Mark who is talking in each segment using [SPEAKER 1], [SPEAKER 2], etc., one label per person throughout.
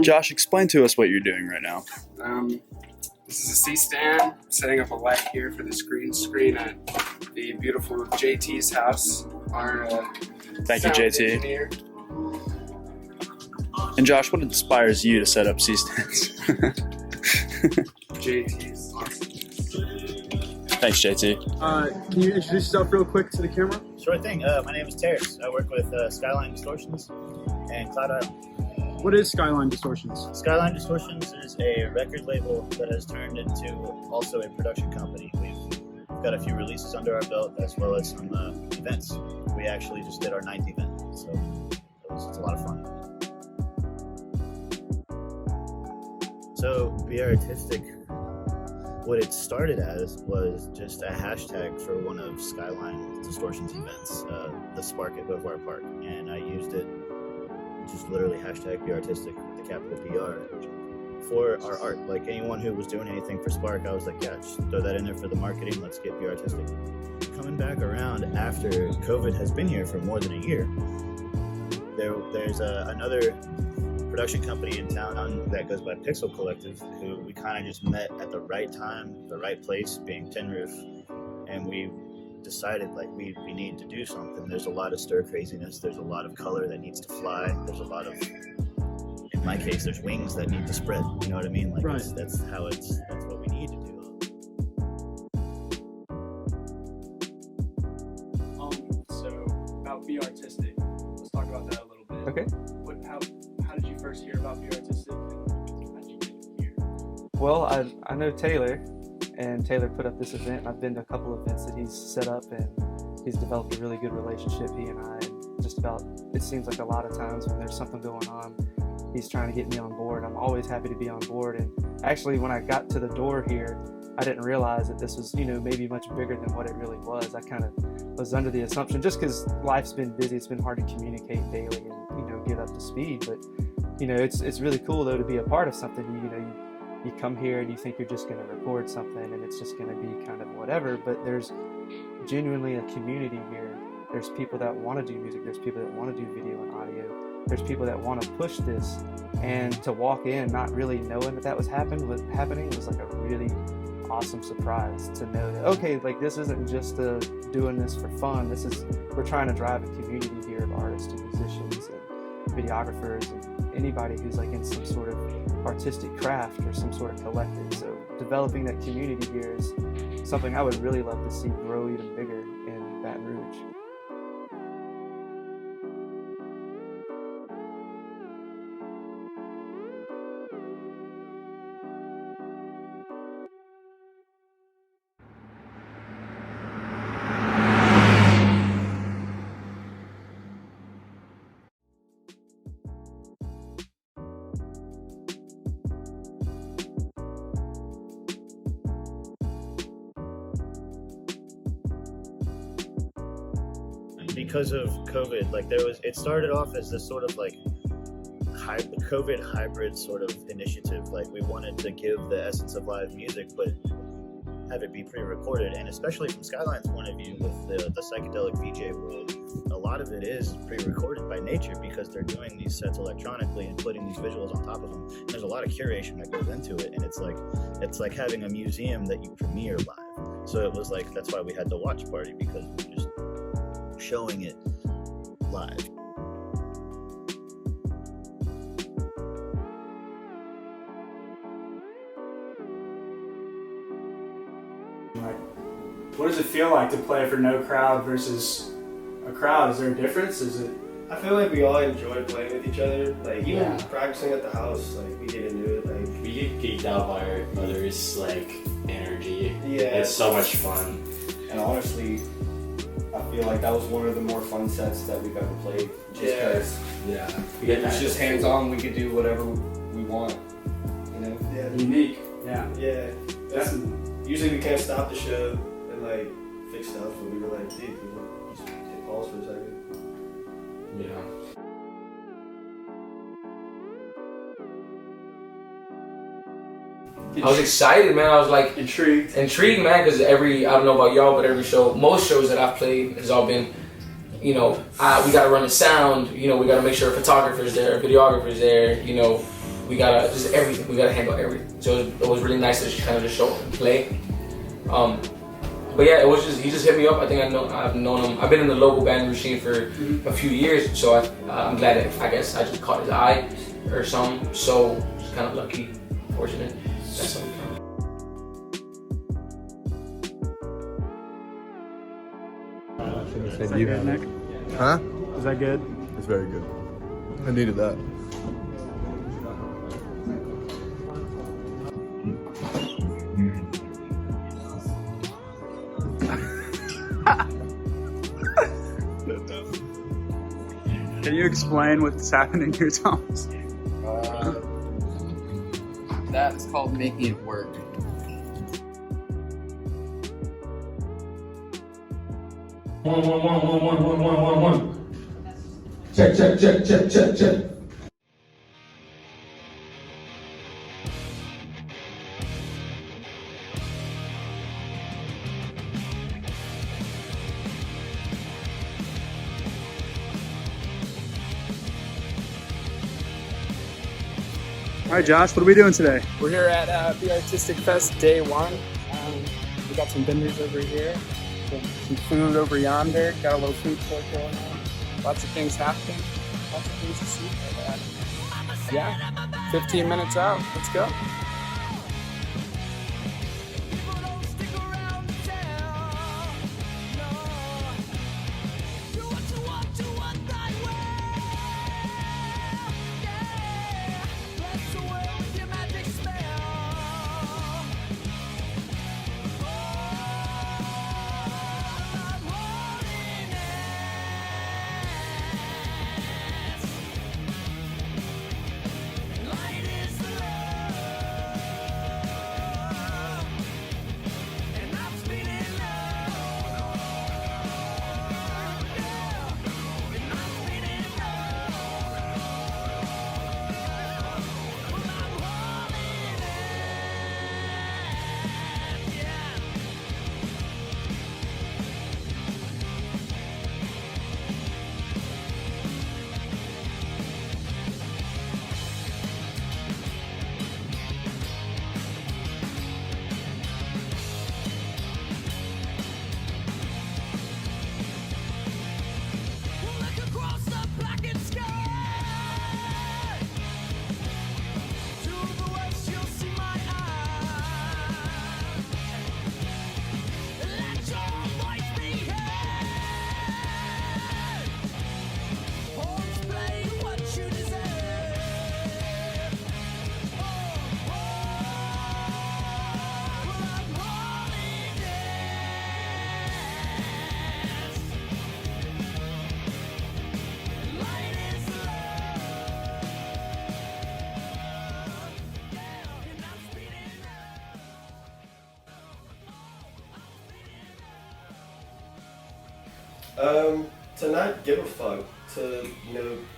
[SPEAKER 1] Josh, explain to us what you're doing right now.
[SPEAKER 2] This is a C-stand, setting up a light here for the green screen at the beautiful JT's house. Our
[SPEAKER 1] Thank you,
[SPEAKER 2] sound
[SPEAKER 1] JT.
[SPEAKER 2] engineer.
[SPEAKER 1] And Josh, what inspires you to set up C-stands?
[SPEAKER 2] JT's.
[SPEAKER 1] Thanks, JT.
[SPEAKER 3] Can you introduce yourself real quick to the camera?
[SPEAKER 4] Sure thing. My name is Pteyrx. I work with Skyline Distortions and Cloud Isle.
[SPEAKER 3] What is Skyline Distortions?
[SPEAKER 4] Skyline Distortions is a record label that has turned into also a production company. We've got a few releases under our belt as well as some events. We actually just did our 9th event, so it's a lot of fun. So BRTistic, what it started as was just a hashtag for one of Skyline Distortions events, the Spark at Beauvoir Park, and I used it, just literally hashtag BRTistic with the capital BR, for our art. Like anyone who was doing anything for Spark, I was like, yeah, just throw that in there for the marketing, let's get BRTistic. Coming back around after COVID has been here for more than a year, there's another production company in town that goes by Pixel Collective, who we kind of just met at the right time, the right place, being Tin Roof, and we decided like we need to do something. There's a lot of stir craziness, there's a lot of color that needs to fly, there's a lot of, in my case, there's wings that need to spread, you know what I mean? Like
[SPEAKER 3] right.
[SPEAKER 4] that's what we need to do.
[SPEAKER 5] So about BRTistic, let's talk about that a little bit.
[SPEAKER 6] Okay.
[SPEAKER 5] How did you first hear about BRTistic, and how did you get here?
[SPEAKER 6] Well, I know Taylor, and Taylor put up this event. I've been to a couple of events that he's set up, and he's developed a really good relationship, he and I. And just about, it seems like a lot of times when there's something going on, he's trying to get me on board. I'm always happy to be on board. And actually, when I got to the door here, I didn't realize that this was, maybe much bigger than what it really was. I kind of was under the assumption, just because life's been busy, it's been hard to communicate daily and, get up to speed. But, it's really cool, though, to be a part of something. You come here and you think you're just going to record something and it's just going to be kind of whatever, but there's genuinely a community here. There's people that want to do music. There's people that want to do video and audio. There's people that want to push this, and to walk in not really knowing that was happening was like a really awesome surprise to know that, okay, like this isn't just doing this for fun. We're trying to drive a community here of artists and musicians and videographers and anybody who's like in some sort of artistic craft or some sort of collective. So developing that community here is something I would really love to see grow even bigger in Baton Rouge.
[SPEAKER 4] Because of COVID, it started off as this sort of COVID hybrid sort of initiative. Like we wanted to give the essence of live music, but have it be pre-recorded. And especially from Skyline's point of view, with the psychedelic VJ world, a lot of it is pre-recorded by nature because they're doing these sets electronically and putting these visuals on top of them. And there's a lot of curation that goes into it, and it's like having a museum that you premiere live. So it was like, that's why we had the watch party, because we were just showing it live.
[SPEAKER 5] What does it feel like to play for no crowd versus a crowd? Is there a difference?
[SPEAKER 7] I feel like we all enjoy playing with each other. Like even practicing at the house, like we get into it. Like
[SPEAKER 8] we get geeked out by our others' energy.
[SPEAKER 7] Yeah,
[SPEAKER 8] it's so much fun.
[SPEAKER 9] And honestly, I feel like that was one of the more fun sets that we've ever played. Just it's just hands-on. We could do whatever we want.
[SPEAKER 7] Yeah.
[SPEAKER 5] Unique.
[SPEAKER 7] Yeah. That's usually we can't stop the show and fix stuff, but we were like, dude, just take pause for a second.
[SPEAKER 8] Yeah.
[SPEAKER 10] I was excited, man. I was
[SPEAKER 5] intrigued,
[SPEAKER 10] man, because I don't know about y'all, but most shows that I've played has all been, we got to run the sound, we got to make sure a photographer's there, a videographer's there, we gotta just everything. We gotta handle everything. So it was really nice to just kind of just show up and play. But yeah, it was just he just hit me up. I think I've known him. I've been in the local band machine for a few years, so I'm glad that I guess I just caught his eye or something. So just kind of lucky, fortunate. That's something.
[SPEAKER 3] Is that good, Nick?
[SPEAKER 11] Huh?
[SPEAKER 3] Is that good?
[SPEAKER 11] It's very good. I needed that.
[SPEAKER 3] Can you explain what's happening here, Thomas?
[SPEAKER 12] That's called making it work.
[SPEAKER 10] One. Check.
[SPEAKER 3] All right, Josh, what are we doing today?
[SPEAKER 2] We're here at BRTistic Fest Day 1. We got some vendors over here, some food over yonder, got a little food court going on. Lots of things happening, lots of things to see. But, yeah, 15 minutes out, let's go.
[SPEAKER 7] To not give a fuck, to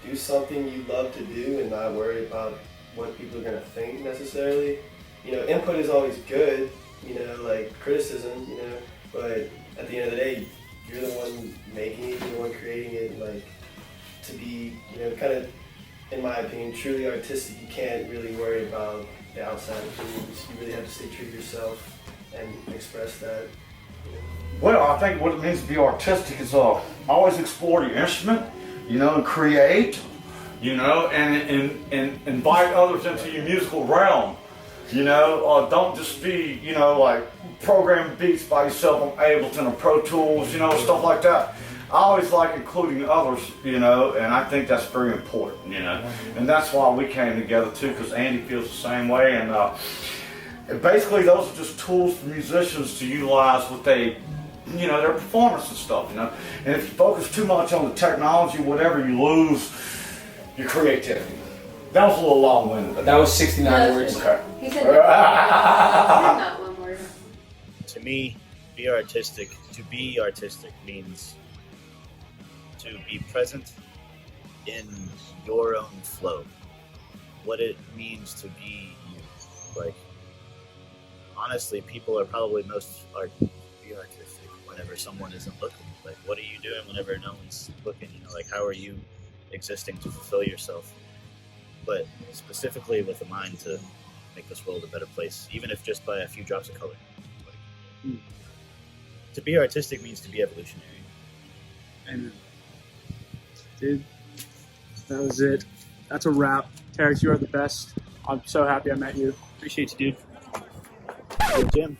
[SPEAKER 7] do something you love to do and not worry about what people are gonna think necessarily. Input is always good, like criticism, but at the end of the day, you're the one making it, you're the one creating it, like to be, kind of, in my opinion, truly artistic, you can't really worry about the outside opinions. You really have to stay true to yourself and express that.
[SPEAKER 13] Well, I think what it means to be artistic is always explore your instrument, and create, and invite others into your musical realm. Don't just be, like program beats by yourself on Ableton or Pro Tools, stuff like that. I always like including others, and I think that's very important, and that's why we came together too, because Andy feels the same way, and basically those are just tools for musicians to utilize with their performance and stuff, and if you focus too much on the technology, whatever, you lose your creativity. That was a little long-winded.
[SPEAKER 10] That was 69 words.
[SPEAKER 13] Okay.
[SPEAKER 14] He said not one word.
[SPEAKER 4] To me, to be artistic means to be present in your own flow. What it means to be you. Like, honestly, people are probably be artistic whenever someone isn't looking. Like, what are you doing whenever no one's looking? Like, how are you existing to fulfill yourself? but specifically with a mind to make this world a better place, even if just by a few drops of color. To be artistic means to be evolutionary.
[SPEAKER 2] Amen. Dude, that was it. That's a wrap. Pteyrx, you are the best. I'm so happy I met you.
[SPEAKER 4] Appreciate you, dude. Good Jim.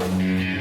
[SPEAKER 15] Thank you.